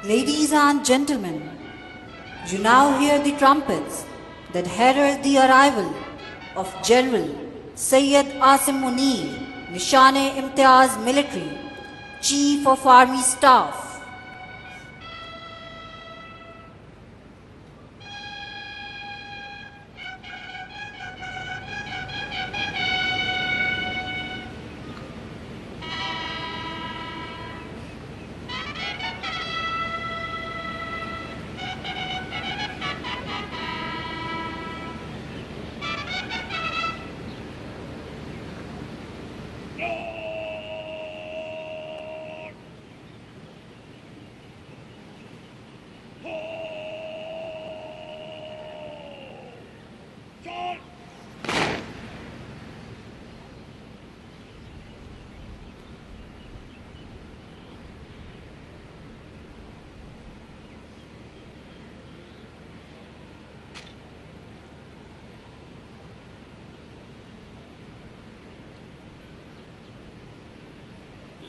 Ladies and gentlemen, you now hear the trumpets that herald the arrival of General Syed Asim Munir, Nishane-Imtiaz Military, Chief of Army Staff.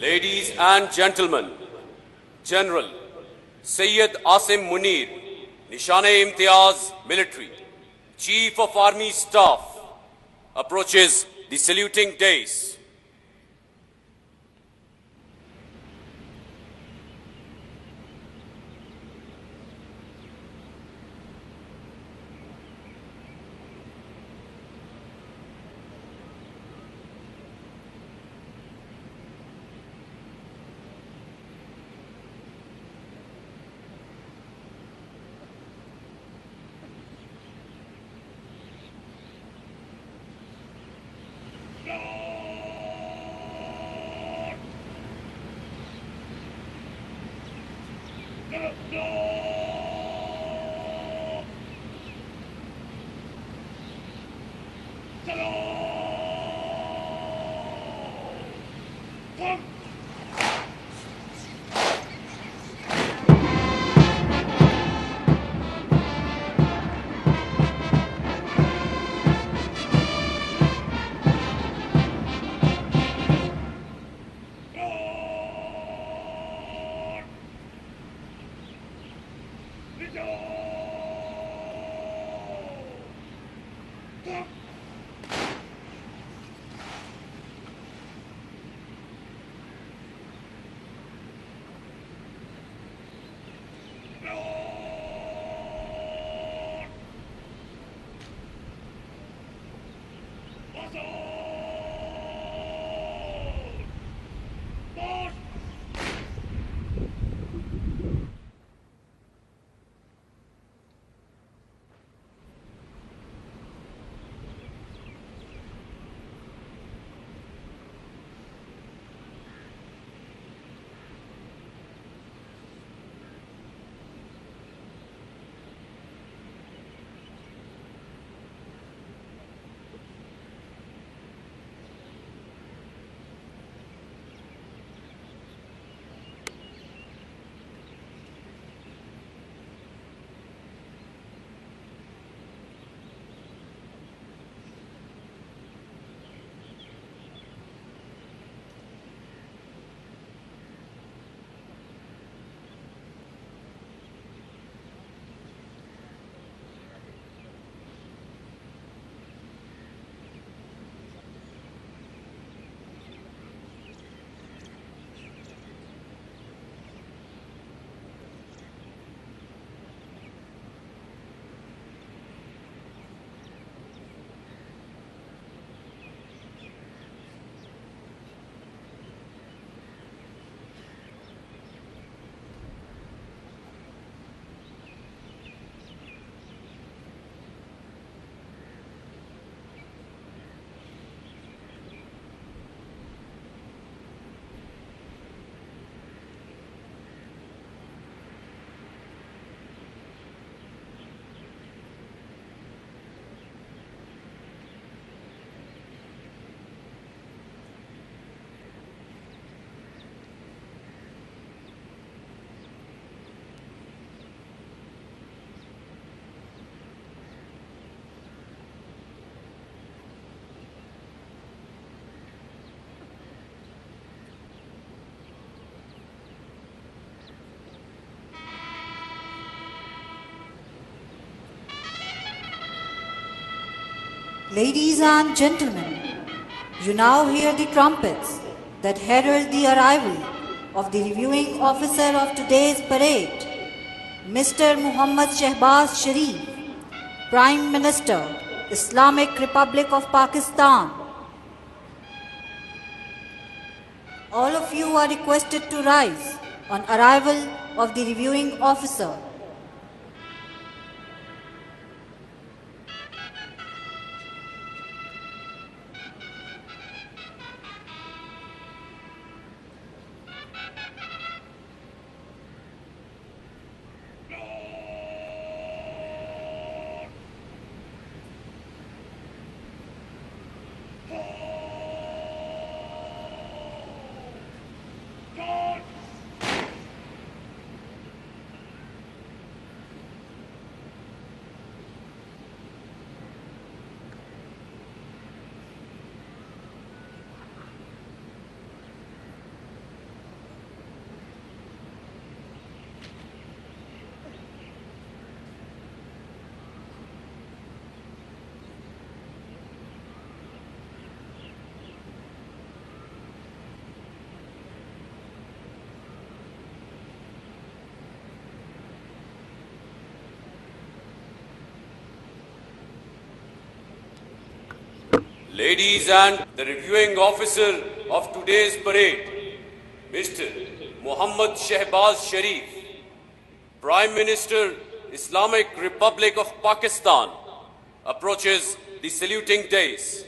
Ladies and gentlemen, General Syed Asim Munir, Nishane-Imtiaz Military, Chief of Army Staff, approaches the saluting dais. Ladies and gentlemen, you now hear the trumpets that herald the arrival of the reviewing officer of today's parade, Mr. Muhammad Shehbaz Sharif, Prime Minister, Islamic Republic of Pakistan. All of you are requested to rise on arrival of the reviewing officer. Ladies and the reviewing officer of today's parade, Mr. Muhammad Shehbaz Sharif, Prime Minister, Islamic Republic of Pakistan, approaches the saluting dais.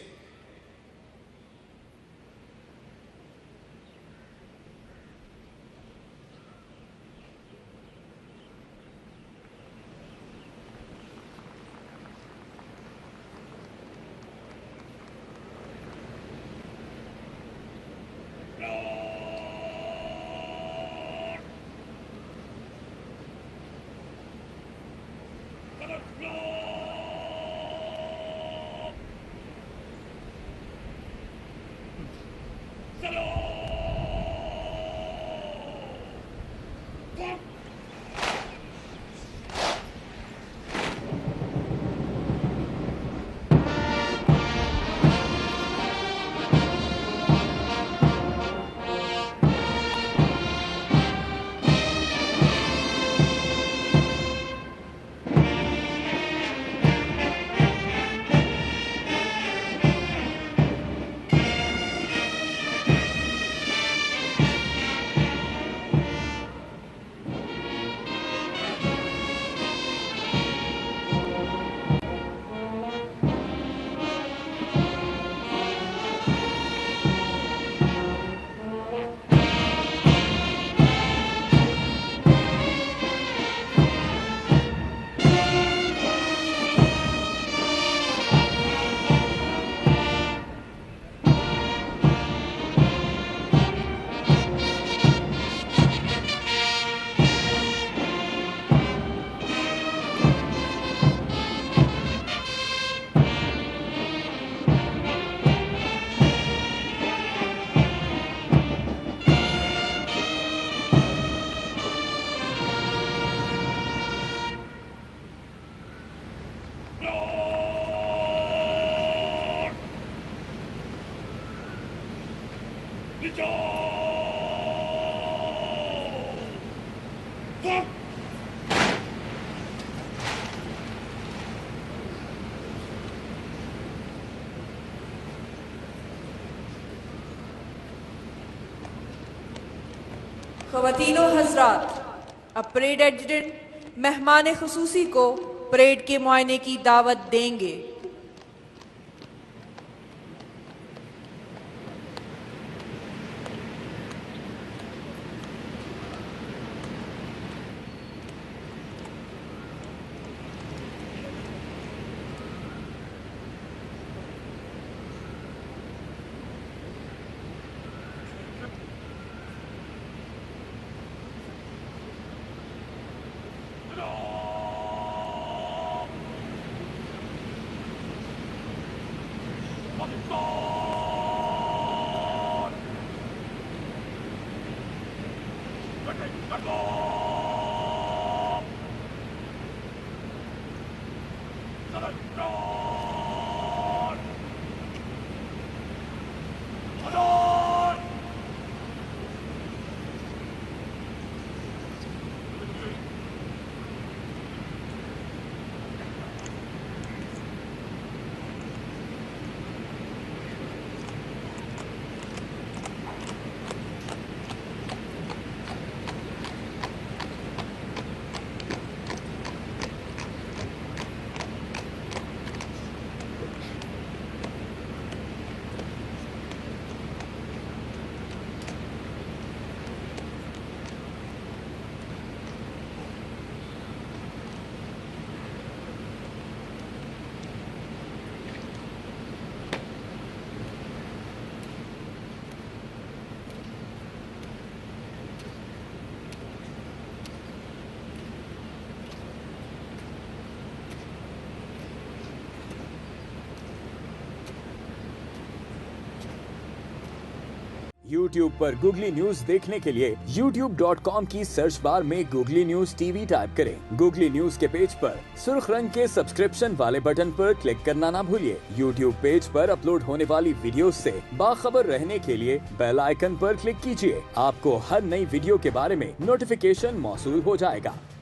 ख़वातीनो हज़रात, अब parade adjutant मेहमान खुसूसी को parade के मुआयने की दावत देंगे। YouTube पर googly news देखने के लिए youtube.com की सर्च बार में गूगली न्यूज टीवी टाइप करें। गूगली न्यूज के पेज पर सुर्ख रंग के सब्सक्रिप्शन वाले बटन पर क्लिक करना ना भूलिए। YouTube पेज पर अपलोड होने वाली वीडियो से बाखबर रहने के लिए बेल आइकन पर क्लिक कीजिए। आपको हर नई वीडियो के बारे में नोटिफिकेशन मौसूल हो जाएगा।